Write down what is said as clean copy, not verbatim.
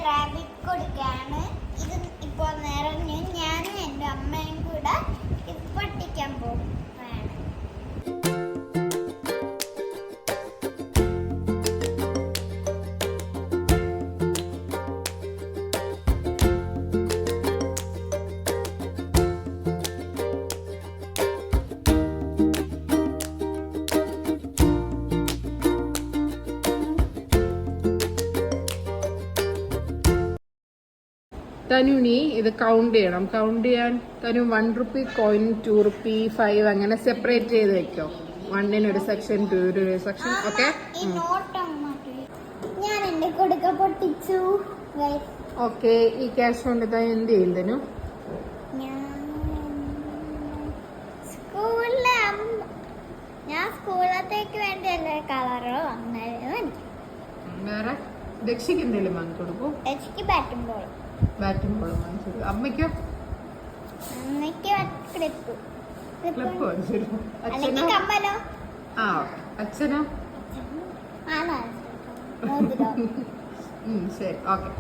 Rabbit കൊടുക്കുകയാണ്. ഇത് ഇപ്പോൾ നിറഞ്ഞു. ഞാനും എൻ്റെ അമ്മയും കൂടെ പൊട്ടിക്കാൻ പോകും. തനുനി ഇത് കൗണ്ട് ചെയ്യണം. കൗണ്ട് ചെയ്യാൻ തനു 1 rupee കോയിൻ, 2 rupee, 5 അങ്ങനെ സെപ്പറേറ്റ് ചെയ്ത് വെക്കോ. 1 ഒരു സെക്ഷൻ, 2 ഒരു സെക്ഷൻ. ഓക്കെ, ഞാൻ എന്റെ കൊടുക്ക പൊട്ടിച്ചു. ഓക്കെ. ഈ ക്യാഷ് കൊണ്ട് താൻ എന്ത് ചെയ്യും തനു? ഞാൻ സ്കൂളത്തേക്ക് വേണ്ടിയല്ലേ കളറോ അങ്ങനെ. വേറെ രക്ഷിക്ക് എന്തെങ്കിലും വാങ്ങി കൊടുക്കൂ. രക്ഷിക്ക് ബാറ്റും ബോളും. ബാറ്റും ബോളും വാങ്ങിച്ചു. അമ്മയ്ക്കോ? അമ്മയ്ക്ക് ക്ലിപ്പ്. ക്ലിപ്പ് വാങ്ങിച്ചു. അല്ലെങ്കിൽ കമ്മലോ? ആ, അച്ഛനോ? ആണോ? ശരി, ഓക്കെ.